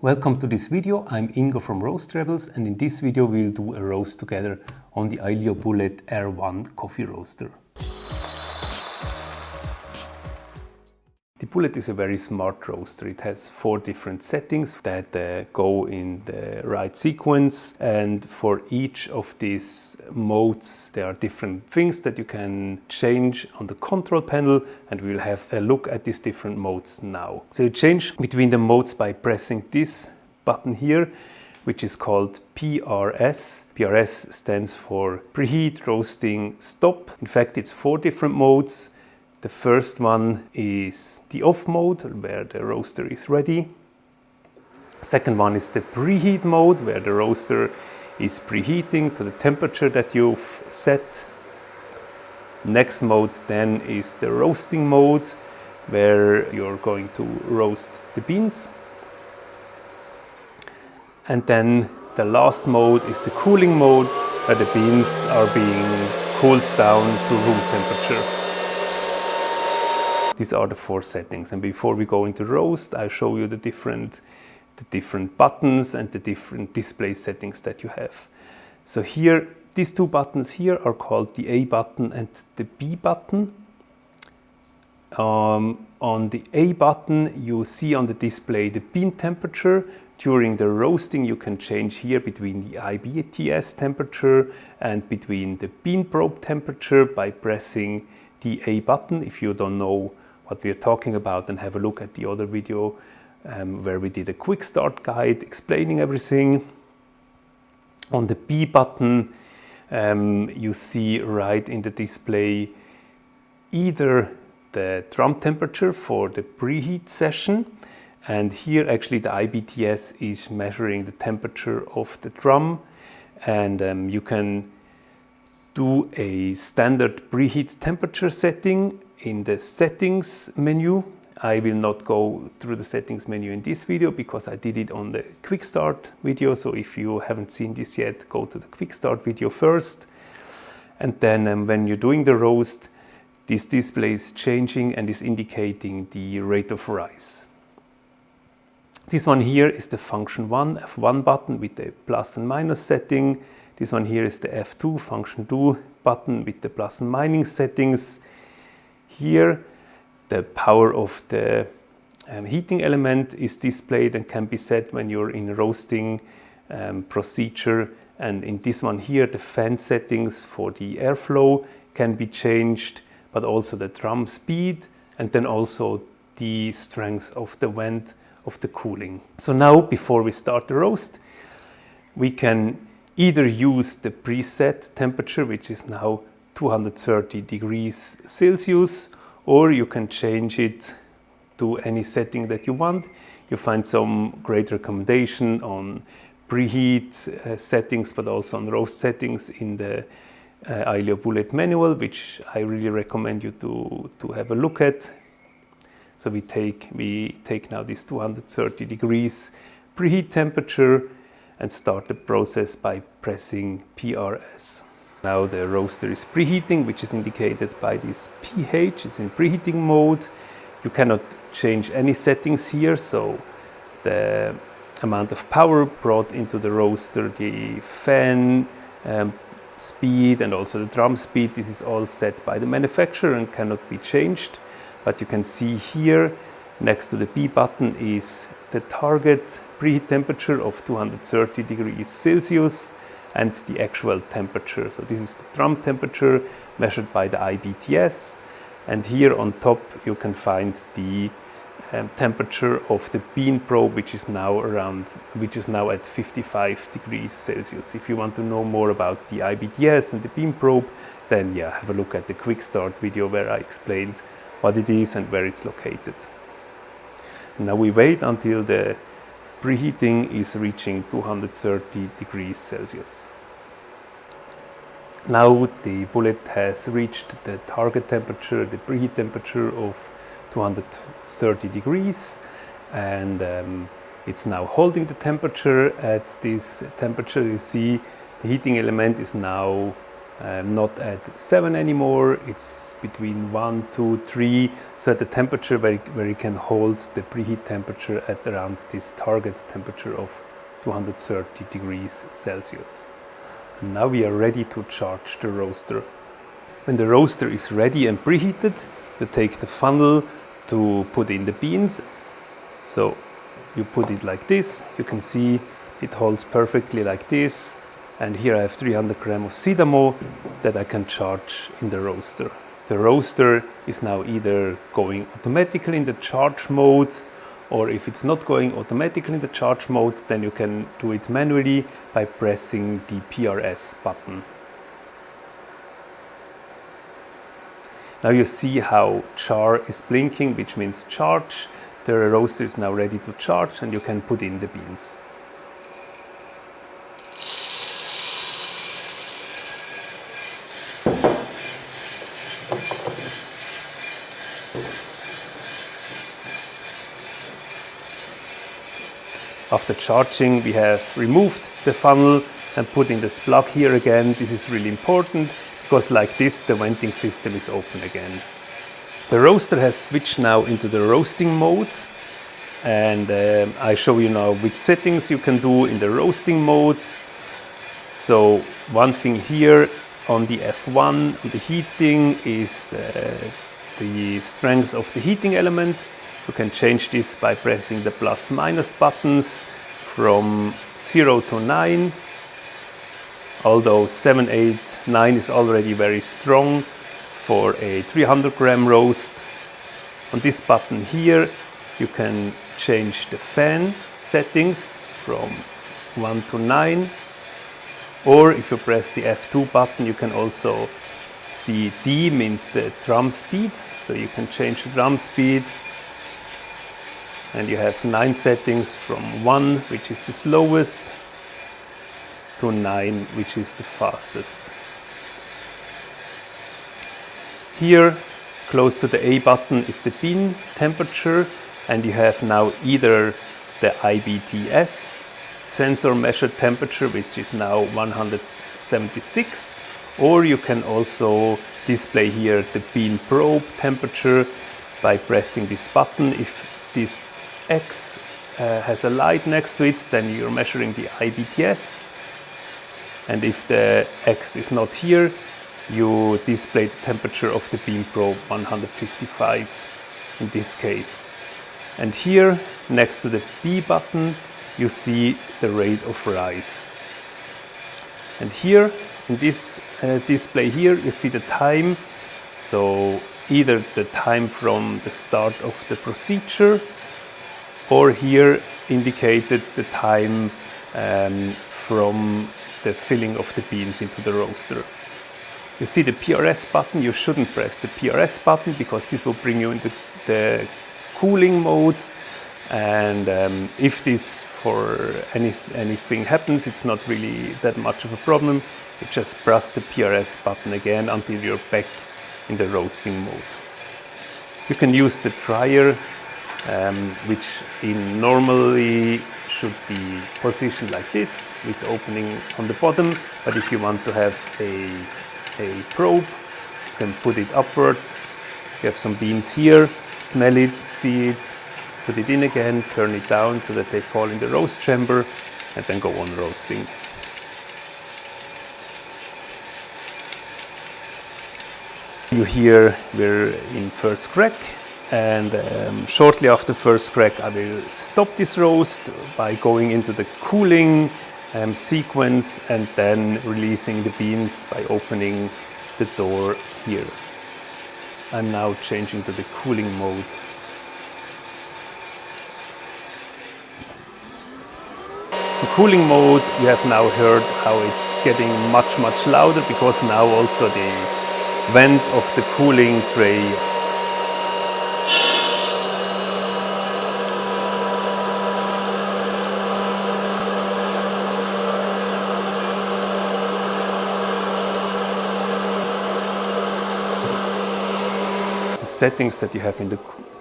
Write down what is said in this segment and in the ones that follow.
Welcome to this video. I'm Ingo from Roast Rebels, and in this video we'll do a roast together on the Aillio Bullet R1 coffee roaster. The Bullet is a very smart roaster. It has 4 different settings that go in the right sequence, and for each of these modes there are different things that you can change on the control panel, and we'll have a look at these different modes now. So you change between the modes by pressing this button here, which is called PRS. PRS stands for Preheat, Roasting, Stop. In fact, it's 4 different modes. The first one is the off mode, where the roaster is ready. Second one is the preheat mode, where the roaster is preheating to the temperature that you've set. Next mode then is the roasting mode, where you're going to roast the beans. And then the last mode is the cooling mode, where the beans are being cooled down to room temperature. These are the 4 settings, and before we go into roast, I'll show you the different buttons and the different display settings that you have. So here, these 2 buttons here are called the A button and the B button. On the A button, you see on the display the bean temperature. During the roasting, you can change here between the IBTS temperature and between the bean probe temperature by pressing the A button. If you don't know what we're talking about, then have a look at the other video where we did a quick start guide explaining everything. On the B button, you see right in the display either the drum temperature for the preheat session, and here actually the IBTS is measuring the temperature of the drum, and you can do a standard preheat temperature setting in the settings menu. I will not go through the settings menu in this video because I did it on the quick start video. So if you haven't seen this yet, go to the quick start video first. And then when you're doing the roast, this display is changing and is indicating the rate of rise. This one here is the function 1, F1 button with the plus and minus setting. This one here is the F2, function 2 button with the plus and minus settings. Here, the power of the heating element is displayed and can be set when you're in roasting procedure. And in this one here, the fan settings for the airflow can be changed, but also the drum speed, and then also the strength of the vent of the cooling. So now, before we start the roast, we can either use the preset temperature, which is now 230 degrees Celsius, or you can change it to any setting that you want. You find some great recommendation on preheat settings, but also on roast settings in the Aillio Bullet manual, which I really recommend you to have a look at. So we take now this 230 degrees preheat temperature and start the process by pressing PRS. Now the roaster is preheating, which is indicated by this pH. It's in preheating mode. You cannot change any settings here, so the amount of power brought into the roaster, the fan speed, and also the drum speed, this is all set by the manufacturer and cannot be changed. But you can see here next to the B button is the target preheat temperature of 230 degrees Celsius and the actual temperature. So this is the drum temperature measured by the IBTS, and here on top you can find the temperature of the bean probe, which is now at 55 degrees Celsius. If you want to know more about the IBTS and the bean probe, then yeah, have a look at the quick start video where I explained what it is and where it's located. And now we wait until the preheating is reaching 230 degrees Celsius. Now the bullet has reached the target temperature, the preheat temperature of 230 degrees, and it's now holding the temperature at this temperature. You see the heating element is now not at 7 anymore, it's between 1, 2, 3, so at the temperature where you can hold the preheat temperature at around this target temperature of 230 degrees Celsius. And now we are ready to charge the roaster. When the roaster is ready and preheated, you take the funnel to put in the beans. So you put it like this, you can see it holds perfectly like this. And here I have 300 grams of Sidamo that I can charge in the roaster. The roaster is now either going automatically in the charge mode, or if it's not going automatically in the charge mode, then you can do it manually by pressing the PRS button. Now you see how char is blinking, which means charge. The roaster is now ready to charge and you can put in the beans. After charging, we have removed the funnel and put in this plug here again. This is really important because like this, the venting system is open again. The roaster has switched now into the roasting mode, and I show you now which settings you can do in the roasting mode. So one thing here on the F1, the heating, is the strength of the heating element. You can change this by pressing the plus minus buttons from 0 to 9. Although 7, 8, 9 is already very strong for a 300 gram roast. On this button here you can change the fan settings from 1 to 9. Or if you press the F2 button, you can also see D means the drum speed. So you can change the drum speed. And you have 9 settings from 1, which is the slowest, to 9, which is the fastest. Here, close to the A button, is the bean temperature, and you have now either the IBTS sensor measured temperature, which is now 176, or you can also display here the bean probe temperature by pressing this button. If this X has a light next to it, then you're measuring the IBTS. And if the X is not here, you display the temperature of the bean probe, 155 in this case. And here, next to the B button, you see the rate of rise. And here, in this display here, you see the time. So either the time from the start of the procedure, or here indicated the time from the filling of the beans into the roaster. You see the PRS button. You shouldn't press the PRS button because this will bring you into the cooling mode. And if this for anything happens, it's not really that much of a problem. You just press the PRS button again until you're back in the roasting mode. You can use the dryer, which normally should be positioned like this with the opening on the bottom. But if you want to have a probe, you can put it upwards. You have some beans here, smell it, see it, put it in again, turn it down so that they fall in the roast chamber, and then go on roasting. You hear we're in first crack, and shortly after first crack I will stop this roast by going into the cooling sequence and then releasing the beans by opening the door here. I'm now changing to the cooling mode. In cooling mode, you have now heard how it's getting much louder, because now also the vent of the cooling tray settings that you have in the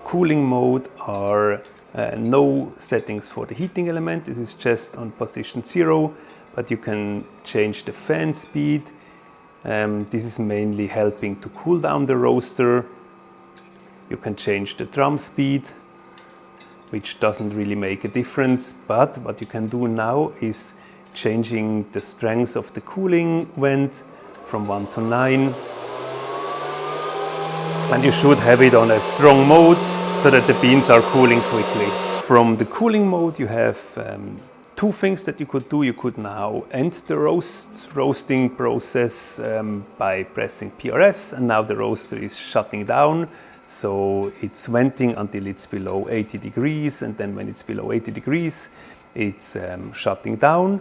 cooling mode are no settings for the heating element. This is just on position 0, but you can change the fan speed, This is mainly helping to cool down the roaster. You can change the drum speed, which doesn't really make a difference, but what you can do now is changing the strength of the cooling vent from 1 to 9. And you should have it on a strong mode so that the beans are cooling quickly. From the cooling mode you have two things that you could do. You could now end the roasting process by pressing PRS, and now the roaster is shutting down. So it's venting until it's below 80 degrees, and then when it's below 80 degrees, it's shutting down.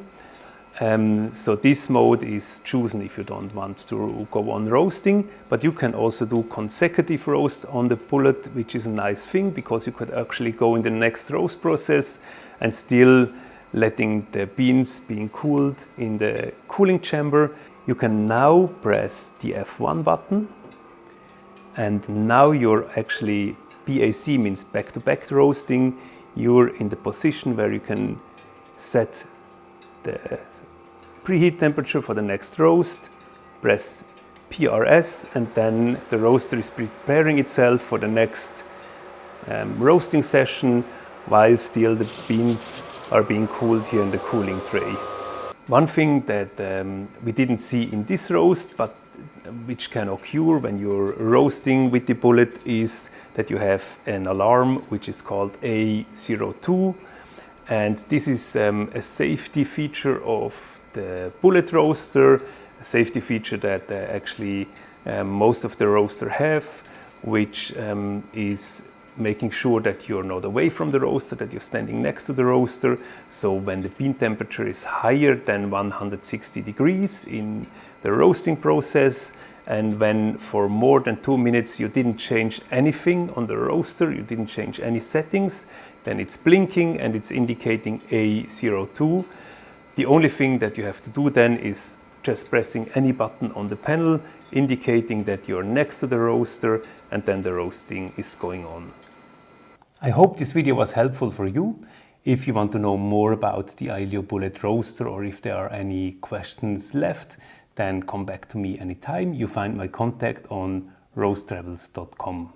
So this mode is chosen if you don't want to go on roasting, but you can also do consecutive roast on the bullet, which is a nice thing because you could actually go in the next roast process and still letting the beans being cooled in the cooling chamber. You can now press the F1 button, and now you're actually, BAC means back-to-back roasting. You're in the position where you can set the preheat temperature for the next roast, press PRS, and then the roaster is preparing itself for the next roasting session, while still the beans are being cooled here in the cooling tray. One thing that we didn't see in this roast, but which can occur when you're roasting with the bullet, is that you have an alarm which is called A02, and this is a safety feature of the bullet roaster, a safety feature that actually most of the roaster have, which is making sure that you're not away from the roaster, that you're standing next to the roaster. So when the bean temperature is higher than 160 degrees in the roasting process, and when for more than 2 minutes you didn't change anything on the roaster, you didn't change any settings, then it's blinking and it's indicating A02. The only thing that you have to do then is just pressing any button on the panel, indicating that you're next to the roaster, and then the roasting is going on. I hope this video was helpful for you. If you want to know more about the Aillio Bullet roaster, or if there are any questions left, then come back to me anytime. You find my contact on roasttravels.com.